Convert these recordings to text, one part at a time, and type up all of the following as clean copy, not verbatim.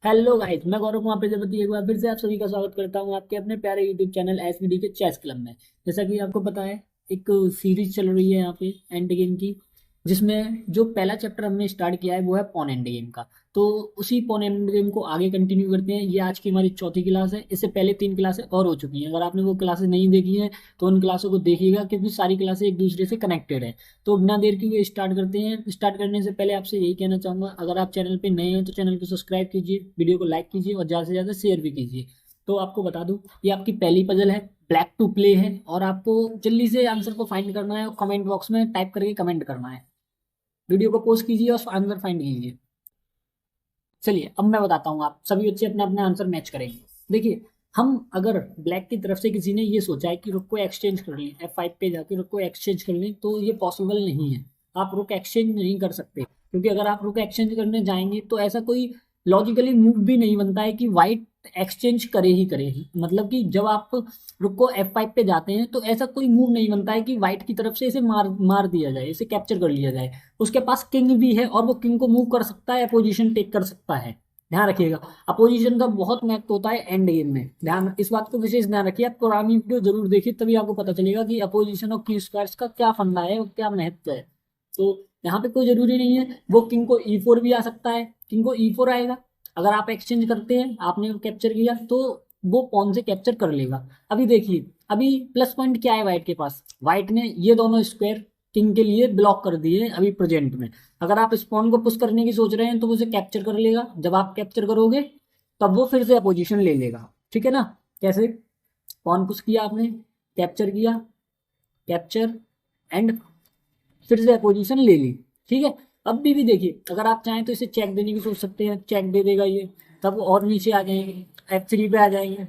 Hello guys, मैं गौरव कुमार प्रजापति एक बार फिर से आप सभी का स्वागत करता हूं आपके अपने प्यारे यूट्यूब चैनल एसवीडी के चेस क्लब में। जैसा कि आपको पता है, एक सीरीज चल रही है यहाँ पे एंड गेम की, जिसमें जो पहला चैप्टर हमने स्टार्ट किया है वो है पॉन एंड गेम का। तो उसी पॉन एंड गेम को आगे कंटिन्यू करते हैं। ये आज की हमारी चौथी क्लास है। इससे पहले 3 क्लासें और हो चुकी हैं। अगर आपने वो क्लासेस नहीं देखी हैं तो उन क्लासों को देखिएगा, क्योंकि सारी क्लासें एक दूसरे से कनेक्टेड है। तो बिना देर के स्टार्ट करते हैं। स्टार्ट करने से पहले आपसे यही कहना चाहूँगा, अगर आप चैनल पे नए हैं तो चैनल को सब्सक्राइब कीजिए, वीडियो को लाइक कीजिए और ज़्यादा से ज़्यादा शेयर भी कीजिए। तो आपको बता दूं, ये आपकी पहली पजल है, ब्लैक टू प्ले है, और आपको जल्दी से आंसर को फाइंड करना है और कमेंट बॉक्स में टाइप करके कमेंट करना है। वीडियो को पोस्ट कीजिए और आंसर फाइंड कीजिए। चलिए अब मैं बताता हूँ, आप सभी बच्चे अपना अपना आंसर मैच करेंगे। देखिए, हम अगर ब्लैक की तरफ से किसी ने ये सोचा है कि रुक को एक्सचेंज कर लें, F5 पे जाके रुक को एक्सचेंज कर लें, तो ये पॉसिबल नहीं है। आप रुक एक्सचेंज नहीं कर सकते, क्योंकि अगर आप रुक एक्सचेंज करने जाएंगे तो ऐसा कोई लॉजिकली मूव भी नहीं बनता है कि वाइट एक्सचेंज करे ही करे ही। मतलब कि जब आप रुक को F5 पे जाते हैं तो ऐसा कोई मूव नहीं बनता है कि वाइट की तरफ से इसे मार मार दिया जाए, इसे कैप्चर कर लिया जाए। उसके पास किंग भी है और वो किंग को मूव कर सकता है, पोजीशन टेक कर सकता है। ध्यान रखिएगा, अपोजिशन का बहुत महत्व होता है एंड गेम में। ध्यान, इस बात को विशेष ध्यान रखिए। आप पुरानी वीडियो जरूर देखिए, तभी आपको पता चलेगा कि अपोजिशन और की स्क्वायर्स का क्या फंडा है और क्या महत्व है। तो यहाँ पे कोई जरूरी नहीं है, वो किंग को E4 भी आ सकता है। किंग को E4 आएगा, अगर आप एक्सचेंज करते हैं, आपने कैप्चर किया तो वो पॉन से कैप्चर कर लेगा। अभी देखिए, अभी प्लस पॉइंट क्या है वाइट के पास। वाइट ने ये दोनों स्क्वायर किंग के लिए ब्लॉक कर दिए अभी प्रेजेंट में। अगर आप स्पॉन को पुश करने की सोच रहे हैं तो वो उसे कैप्चर कर लेगा। जब आप कैप्चर करोगे तब वो फिर से अपोजिशन ले लेगा। ठीक है ना? कैसे? पॉन पुश किया आपने, कैप्चर किया, कैप्चर एंड फिर से अपोजिशन ले ली। ठीक है। अब भी देखिए, अगर आप चाहें तो इसे चेक देने की सोच सकते हैं, चेक दे देगा ये। तब और नीचे आ जाएंगे, F3 पे आ जाएंगे।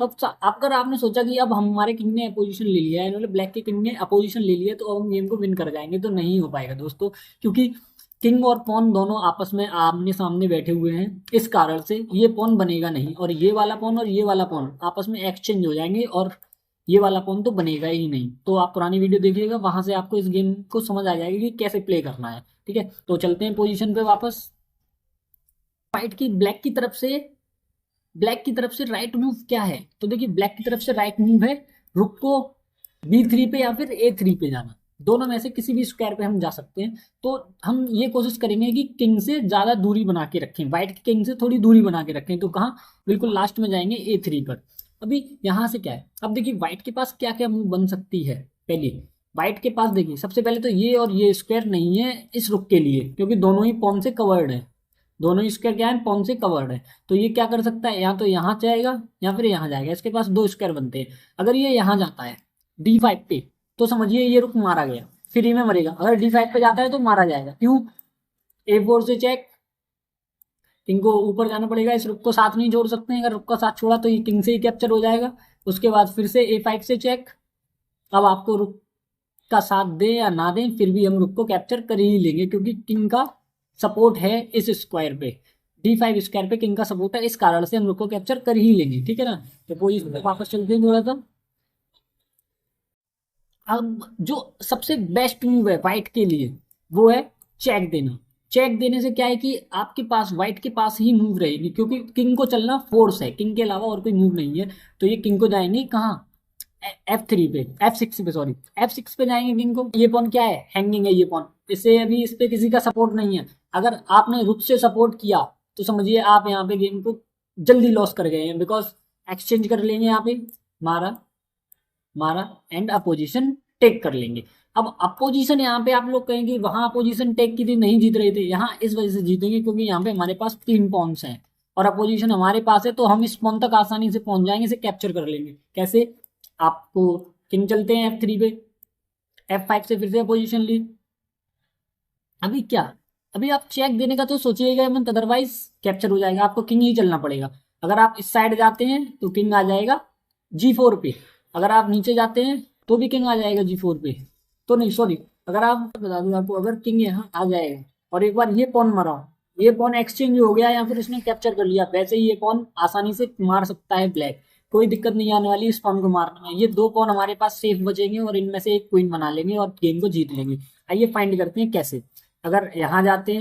तब अगर आपने सोचा कि अब हमारे किंग ने अपोजिशन ले लिया है, मतलब ब्लैक के किंग ने अपोजिशन ले लिया, तो अब हम गेम को विन कर जाएंगे, तो नहीं हो पाएगा दोस्तों। क्योंकि किंग और पॉन दोनों आपस में आमने सामने बैठे हुए हैं, इस कारण से ये पॉन बनेगा नहीं, और ये वाला पॉन और ये वाला पॉन आपस में एक्सचेंज हो जाएंगे, और ये वाला पॉन तो बनेगा ही नहीं। तो आप पुरानी वीडियो देखिएगा, वहां से आपको इस गेम को समझ आ जाएगी कि कैसे प्ले करना है। ठीक है, तो चलते हैं पोजीशन पे वापस। फाइट की ब्लैक की तरफ से राइट मूव क्या है? तो देखिए, ब्लैक की तरफ से राइट मूव है रुक को B3 पे या फिर A3 पे जाना। दोनों में से किसी भी स्क्वायर पे हम जा सकते हैं। तो हम ये कोशिश करेंगे कि किंग से ज्यादा दूरी बना के रखें, व्हाइट की किंग से थोड़ी दूरी बना के रखें। तो कहाँ? बिल्कुल लास्ट में जाएंगे A3 पर। अभी यहां से क्या है, अब देखिए व्हाइट के पास क्या क्या मूव बन सकती है। पहले व्हाइट के पास देखिए, सबसे पहले तो ये और ये स्क्वायर नहीं है इस रुक के लिए, क्योंकि दोनों ही पॉन से कवर्ड है। दोनों ही स्क्वायर क्या है, पॉन से कवर्ड है। तो ये क्या कर सकता है, या तो यहाँ जाएगा या फिर यहाँ जाएगा। इसके पास दो स्क्वायर बनते हैं। अगर ये यहाँ जाता है D5 पे, तो समझिए ये रुक मारा गया, फ्री में मरेगा। अगर D5 पे जाता है तो मारा जाएगा। क्यों? A4 से चेक, किंग को ऊपर जाना पड़ेगा। इस रुक को साथ नहीं जोड़ सकते हैं, अगर रुक का साथ छोड़ा तो ये किंग से ही कैप्चर हो जाएगा। उसके बाद फिर से A5 से चेक। अब आपको रुक का साथ दें या ना दें, फिर भी हम रुक को कैप्चर कर ही लेंगे, क्योंकि किंग का सपोर्ट है इस स्क्वायर पे। D5 स्क्वायर पे किंग का सपोर्ट है, इस कारण से हम रुक को कैप्चर कर ही लेंगे। ठीक है ना? तो पोजीशन पे वापस चलते हैं थोड़ा सा। अब जो सबसे बेस्ट मूव है व्हाइट के लिए वो है चेक देना। चेक देने से क्या है कि आपके पास, व्हाइट के पास ही मूव रहेगी, क्योंकि किंग को चलना फोर्स है, किंग के अलावा और कोई मूव नहीं है। तो ये किंग को जाएंगे कहाँ? F3 पे, F6 पे, सॉरी F6 पे जाएंगे किंग को। ये पॉन क्या है, हैंगिंग है ये पॉन। इसे अभी इस पे किसी का सपोर्ट नहीं है। अगर आपने रुक से सपोर्ट किया तो समझिए आप यहाँ पे गेम को जल्दी लॉस कर गए हैं, बिकॉज एक्सचेंज कर लेंगे यहाँ पे, मारा मारा एंड अपोजिशन टेक कर लेंगे। अब अपोजिशन यहाँ पे आप लोग कहेंगे वहां अपोजिशन टेक की थी, नहीं जीत रहे थे, यहाँ इस वजह से जीतेंगे क्योंकि यहाँ पे हमारे पास 3 पॉन्स हैं और अपोजिशन हमारे पास है। तो हम इस पॉन तक आसानी से पहुंच जाएंगे, इसे कैप्चर कर लेंगे। कैसे? आपको किंग चलते हैं F3 पे, F5 से फिर से अपोजिशन ली। अभी क्या, अभी आप चेक देने का तो सोचिएगा मत, अदरवाइज कैप्चर हो जाएगा, आपको किंग ही चलना पड़ेगा। अगर आप इस साइड जाते हैं तो किंग आ जाएगा G4 पे। अगर आप नीचे जाते हैं तो भी किंग आ जाएगा G4 पे। तो नहीं, सॉरी, अगर आप, बता दूं आपको, अगर किंग यहाँ आ जाएगा और एक बार ये पॉन मरा, ये पॉन एक्सचेंज हो गया या फिर इसने कैप्चर कर लिया, वैसे ही ये पॉन आसानी से मार सकता है ब्लैक। कोई दिक्कत नहीं आने वाली इस पॉन को मारने में। ये 2 पॉन हमारे पास सेफ बचेंगे और इनमें से एक क्वीन बना लेंगे और गेम को जीत लेंगे। आइए फाइंड करते हैं कैसे। अगर यहाँ जाते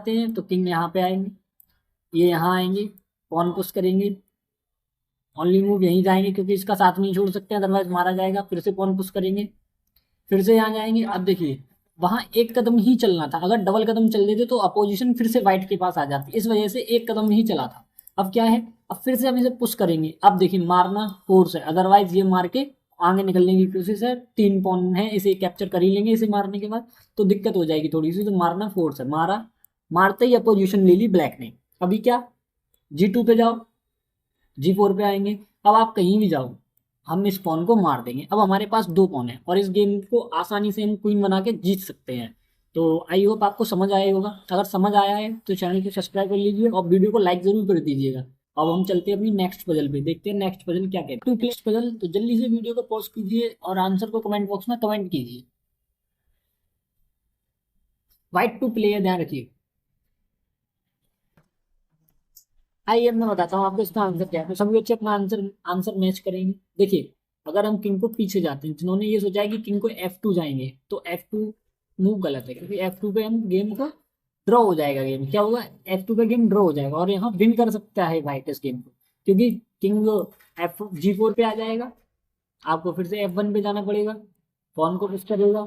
हैं तो किंग यहाँ पे आएंगे। ये यहाँ आएंगे, पॉन पुश करेंगे, ओनली मूव यहीं जाएंगे क्योंकि इसका साथ नहीं छोड़ सकते अदरवाइज मारा जाएगा। फिर से पॉन पुश करेंगे, फिर से यहाँ जाएंगे। अब देखिए वहां एक कदम ही चलना था, अगर डबल कदम चल देते तो अपोजिशन फिर से व्हाइट के पास आ जाती, इस वजह से एक कदम ही चला था। अब क्या है, अब फिर से हम इसे पुश करेंगे। अब देखिए मारना फोर्स है, अदरवाइज ये मार के आगे निकलने की कोशिश है। 3 पॉन है, इसे कैप्चर कर ही लेंगे इसे मारने के बाद, तो दिक्कत हो जाएगी थोड़ी सी। तो मारना फोर्स है, मारा, मारते ही अपोजिशन ले ली ब्लैक ने। अभी क्या, G2 पे जाओ, G4 पे आएंगे। अब आप कहीं भी जाओ, हम इस पॉन को मार देंगे। अब हमारे पास 2 पॉन है और इस गेम को आसानी से हम क्वीन बना के जीत सकते हैं। तो आई होप आपको समझ आया होगा। अगर समझ आया है तो चैनल को सब्सक्राइब कर लीजिए और वीडियो को लाइक जरूर कर दीजिएगा। अब हम चलते हैं अपनी नेक्स्ट पजल पे, देखते हैं नेक्स्ट पजल क्या कहते हैं। नेक्स्ट पजल, तो जल्दी से वीडियो को पॉज कीजिए और आंसर को कमेंट बॉक्स में कमेंट कीजिए। व्हाइट टू प्ले है, ध्यान रखिए। आइए अब मैं बताता हूँ आपको इसका आंसर क्या है, तो सभी बच्चे अपना आंसर आंसर मैच करेंगे। देखिए अगर हम किंग को पीछे जाते हैं, जिन्होंने ये सोचा है कि किंग को F2 जाएंगे, तो F2 मूव गलत है क्योंकि F2 पे हम गेम को ड्रॉ हो जाएगा। गेम क्या होगा, F2 पे गेम ड्रॉ हो जाएगा और यहाँ विन कर सकता है वाइट इस गेम को, क्योंकि किंग G4 पे आ जाएगा। आपको फिर से F1 पे जाना पड़ेगा, पॉन को पुश करेगा,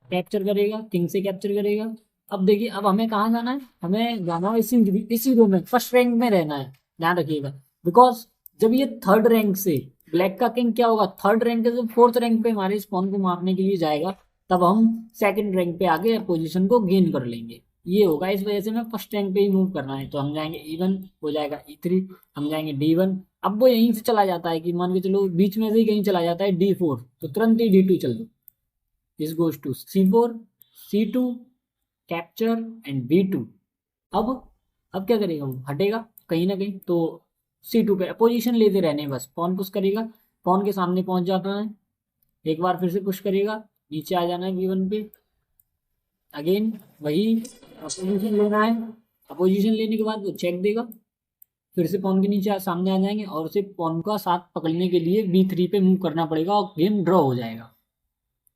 कैप्चर करेगा, किंग से कैप्चर करेगा। अब देखिए अब हमें कहाँ जाना है, हमें जाना है इसी रो में, फर्स्ट रैंक में रहना है, ध्यान रखिएगा। बिकॉज जब ये थर्ड रैंक से ब्लैक का किंग क्या होगा, थर्ड रैंक से फोर्थ रैंक पे हमारे स्पॉन को मारने के लिए जाएगा, तब हम सेकंड रैंक पे आगे पोजीशन को गेन कर लेंगे। ये होगा, इस वजह से मैं फर्स्ट रैंक पे ही मूव करना है। तो हम जाएंगे E1, हो जाएगा E3, हम जाएंगे D1। अब वो यहीं से चला जाता है कि मान के चलो बीच में से ही कहीं चला जाता है D4, तो तुरंत ही D2 चल दो। This goes to C4, C2, capture and B2। अब क्या करेगा, वो हटेगा कहीं ना कहीं, तो C2 पे पोजीशन लेते रहने, बस पॉन पुश करेगा, पॉन के सामने पहुंच जाता है, एक बार फिर से पुश करेगा, नीचे आ जाना है B1 पे, अगेन वही अपोजिशन लेना है। अपोजिशन लेने के बाद वो चेक देगा, फिर से पॉन के नीचे सामने आ जाएंगे और उसे पॉन का साथ पकड़ने के लिए B3 पे मूव करना पड़ेगा और गेम ड्रॉ हो जाएगा।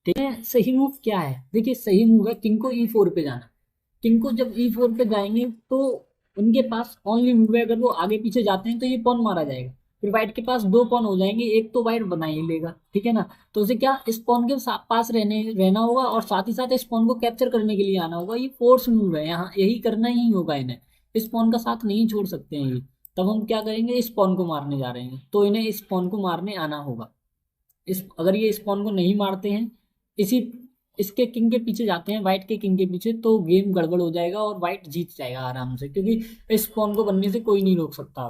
ठीक है, सही मूव क्या है, देखिए सही मूव है किंग को E4 पे जाना। किंग को जब E4 पे जाएंगे तो उनके पास ओनली मूव है, अगर वो आगे पीछे जाते हैं तो ये पॉन मारा जाएगा। फिर व्हाइट के पास 2 पॉन हो जाएंगे, एक तो व्हाइट बना ही लेगा, ठीक है ना। तो उसे क्या, इस पॉन के पास रहना होगा और साथ ही साथ इस पॉन को कैप्चर करने के लिए आना होगा। ये फोर्स मूव है, यहाँ यही करना ही होगा इन्हें, इस पॉन का साथ नहीं छोड़ सकते हैं ये। तब हम क्या करेंगे, इस पॉन को मारने जा रहे हैं तो इन्हें इस पॉन को मारने आना होगा। अगर ये स्पॉन को नहीं मारते हैं, इसी इसके किंग के पीछे जाते हैं, व्हाइट के किंग के पीछे, तो गेम गड़बड़ हो जाएगा और व्हाइट जीत जाएगा आराम से, क्योंकि इस स्पॉन को बनने से कोई नहीं रोक सकता।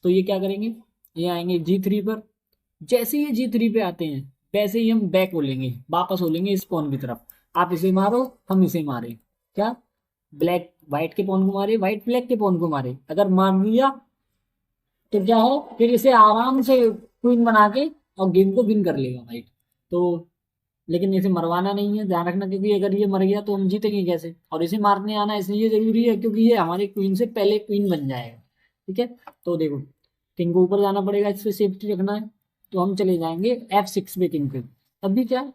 तो ये क्या करेंगे, ये आएंगे G3 पर। जैसे ही ये G3 पे आते हैं वैसे ही हम बैक हो लेंगे, वापस हो लेंगे इस पॉन की तरफ। आप इसे मारो, हम इसे मारे, क्या ब्लैक व्हाइट के पॉन को मारे, व्हाइट ब्लैक के पॉन को मारे। अगर मार लिया तो क्या है, फिर इसे आराम से क्वीन बना के और गेम को विन कर लेगा भाई। तो लेकिन इसे मरवाना नहीं है, ध्यान रखना, क्योंकि अगर ये मर गया तो हम जीतेंगे कैसे। और इसे मारने आना इसलिए जरूरी है क्योंकि ये हमारे क्वीन से पहले क्वीन बन जाएगा, ठीक है। तो देखो किंग को ऊपर जाना पड़ेगा, इस पे सेफ्टी रखना है, तो हम चले जाएंगे F6 पे किंग पे। अभी क्या है,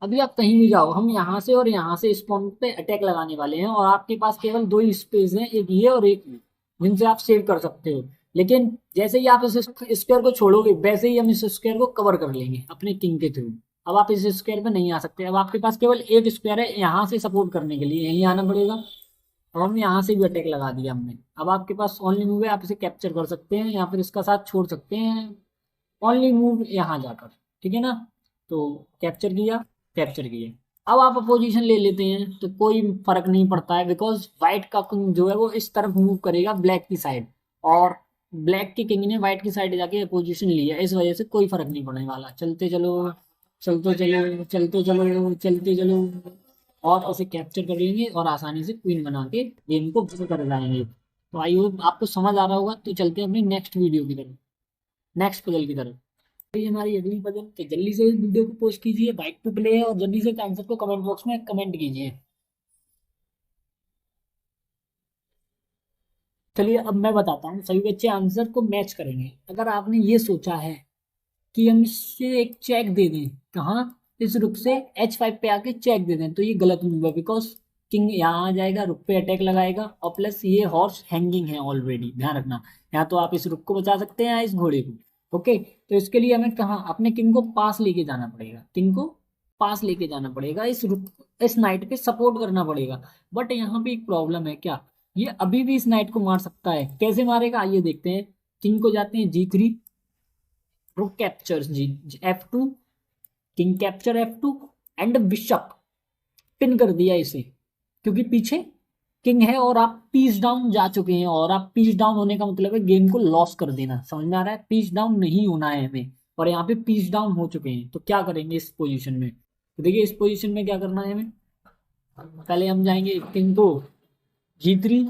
अभी आप कहीं भी जाओ, हम यहाँ से और यहाँ से इस पॉइंट पे अटैक लगाने वाले हैं और आपके पास केवल 2 ही स्पेस हैं, एक ये और एक ये, जिनसे आप सेव कर सकते हो। लेकिन जैसे ही आप इस स्क्वायर को छोड़ोगे वैसे ही हम इस स्क्वायर को कवर कर लेंगे अपने किंग के थ्रू। अब आप इस स्क्वायर पे नहीं आ सकते, अब आपके पास केवल एक स्क्वायर है यहाँ से सपोर्ट करने के लिए, यहीं आना पड़ेगा। अब हम यहाँ से भी अटैक लगा दिया हमने। अब आपके पास ओनली मूव है, आप इसे कैप्चर कर सकते हैं या फिर इसका साथ छोड़ सकते हैं, ओनली मूव यहाँ जाकर, ठीक है ना। तो कैप्चर किया, कैप्चर किया। अब आप अपोजिशन ले लेते हैं तो कोई फर्क नहीं पड़ता है, बिकॉज व्हाइट का किंग जो है वो इस तरफ मूव करेगा ब्लैक की साइड, और ब्लैक के किंग ने व्हाइट की साइड जाके अपोजिशन लिया, इस वजह से कोई फर्क नहीं पड़ने वाला। चलते चलो, चलते चलो, चलते चलो, चलते चलो, और उसे कैप्चर कर लेंगे और आसानी से क्वीन बना के गेम को विन कर जाएंगे। तो आई होप आपको समझ आ रहा होगा। तो चलते हैं अपनी नेक्स्ट वीडियो की तरफ, नेक्स्ट पजल की तरफ। ये हमारी अगली पजल, तो जल्दी से वीडियो को पोस्ट कीजिए, बाइक टू प्ले है, और जल्दी से आंसर को कमेंट बॉक्स में कमेंट कीजिए। चलिए अब मैं बताता हूँ, सभी बच्चे आंसर को मैच करेंगे। अगर आपने ये सोचा है कि हम इससे एक चेक दे दें, कहाँ, इस रुक से H5 पे आके चेक दे दें, तो ये गलत मूव है। बिकॉज किंग यहाँ आ जाएगा, रुक पे अटैक लगाएगा, और प्लस ये हॉर्स हैंगिंग है ऑलरेडी, ध्यान रखना। यहाँ तो आप इस रुक को बचा सकते हैं या इस घोड़े को। ओके, तो इसके लिए हमें कहाँ अपने किंग को पास लेके जाना पड़ेगा, किंग को पास लेके जाना पड़ेगा, इस रुक इस नाइट पे सपोर्ट करना पड़ेगा। बट यहाँ पे एक प्रॉब्लम है, क्या ये अभी भी इस नाइट को मार सकता है? कैसे मारेगा आइए देखते हैं। किंग को जाते हैं G3, rook captures G F2, king capture F2 and bishop, pin कर दिया इसे, क्योंकि पीछे किंग है और आप पीस डाउन जा चुके हैं। और आप पीस डाउन होने का मतलब है गेम को लॉस कर देना, समझ में आ रहा है? पीस डाउन नहीं होना है हमें, और यहाँ पे पीस डाउन हो चुके हैं। तो क्या करेंगे इस पोजीशन में? तो देखिए इस पोजीशन में क्या करना है हमें, पहले हम जाएंगे किंग को G3,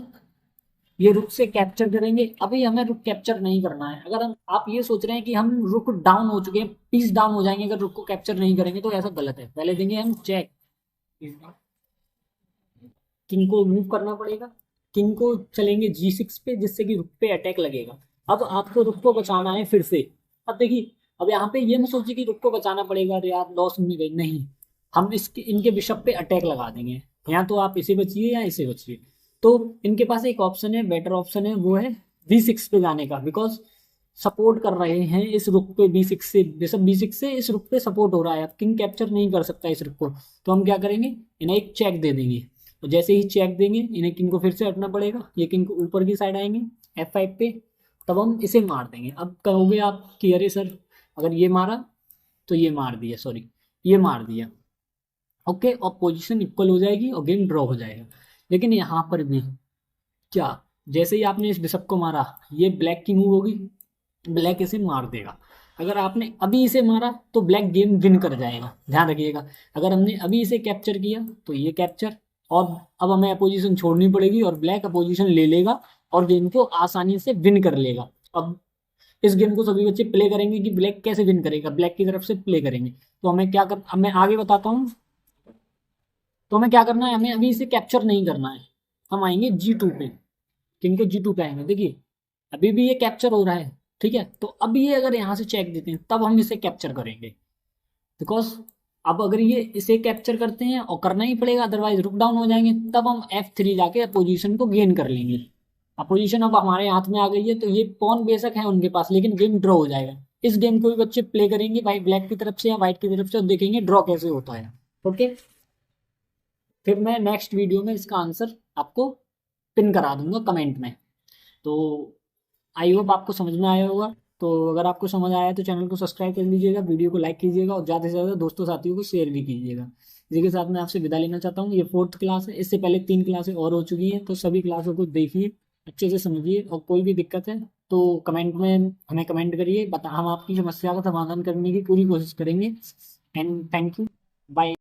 ये रुक से कैप्चर करेंगे। अभी हमें रुक कैप्चर नहीं करना है। अगर हम आप ये सोच रहे हैं कि हम रुक डाउन हो चुके हैं, पीस डाउन हो जाएंगे अगर रुक को कैप्चर नहीं करेंगे, तो ऐसा गलत है। पहले देंगे हम चेक, किंग को मूव करना पड़ेगा, किंग को चलेंगे G6 पे, जिससे कि रुक पे अटैक लगेगा। अब आपको रुक को बचाना है फिर से। अब देखिए, अब यहाँ पे ये मत सोचिए कि रुक को बचाना पड़ेगा, अरे यार लॉस में गई, नहीं, हम इसके इनके बिशप पे अटैक लगा देंगे। यहाँ तो आप इसे बचिए या इसे बचिए। तो इनके पास एक ऑप्शन है, बेटर ऑप्शन है, वो है B6 पे जाने का, बिकॉज सपोर्ट कर रहे हैं इस रुक पे B6 से, बिशप B6 से इस रुक पे सपोर्ट हो रहा है। अब किंग कैप्चर नहीं कर सकता इस रुक को, तो हम क्या करेंगे, इन्हें एक चेक दे देंगे। तो जैसे ही चेक देंगे, इन्हें किंग को फिर से हटना पड़ेगा, ये किंग को ऊपर की साइड आएंगे F5 पे, तब हम इसे मार देंगे। अब कहोगे आप कि अरे सर अगर ये मारा तो ये मार दिया, सॉरी ये मार दिया, ओके, और पोजीशन इक्वल हो जाएगी और गेम ड्रॉ हो जाएगा। लेकिन यहाँ पर भी क्या, जैसे ही आपने इस बिशप को मारा, ये ब्लैक की मूव होगी, ब्लैक इसे मार देगा। अगर आपने अभी इसे मारा तो ब्लैक गेम विन कर जाएगा, ध्यान रखिएगा। अगर हमने अभी इसे कैप्चर किया तो ये कैप्चर, और अब हमें अपोजिशन छोड़नी पड़ेगी और ब्लैक अपोजिशन ले लेगा और गेम को आसानी से विन कर लेगा। अब इस गेम को सभी बच्चे प्ले करेंगे कि ब्लैक कैसे विन करेगा, ब्लैक की तरफ से प्ले करेंगे। तो हमें क्या कर, अब मैं आगे बताता हूँ। तो हमें क्या करना है, हमें अभी इसे कैप्चर नहीं करना है, हम आएंगे G2 पे, किंग को G2 पे आएंगे। देखिए अभी भी ये कैप्चर हो रहा है, ठीक है, तो अब ये अगर यहाँ से चेक देते हैं तब हम इसे कैप्चर करेंगे, बिकॉज अब अगर ये इसे कैप्चर करते हैं, और करना ही पड़ेगा अदरवाइज रुक डाउन हो जाएंगे, तब हम F3 जाके पोजीशन को गेन कर लेंगे। अपोजिशन अब हमारे हाथ में आ गई है, तो ये पॉन बेशक है उनके पास, लेकिन गेम ड्रॉ हो जाएगा। इस गेम को भी बच्चे प्ले करेंगे भाई ब्लैक की तरफ से या व्हाइट की तरफ से, और देखेंगे ड्रॉ कैसे होता है। ओके, फिर मैं नेक्स्ट वीडियो में इसका आंसर आपको पिन करा दूंगा कमेंट में। तो आई होप आपको समझ में आया होगा। तो अगर आपको समझ आया तो चैनल को सब्सक्राइब कर लीजिएगा, वीडियो को लाइक कीजिएगा, और ज़्यादा से ज़्यादा दोस्तों साथियों को शेयर भी कीजिएगा। इसी के साथ मैं आपसे विदा लेना चाहता हूँ। ये 4th क्लास है, इससे पहले 3 क्लासें और हो चुकी हैं, तो सभी क्लासों को देखिए, अच्छे से समझिए, और कोई भी दिक्कत है तो कमेंट में हमें कमेंट करिए, बता हम आपकी समस्या का समाधान करने की पूरी कोशिश करेंगे। And thank you, bye.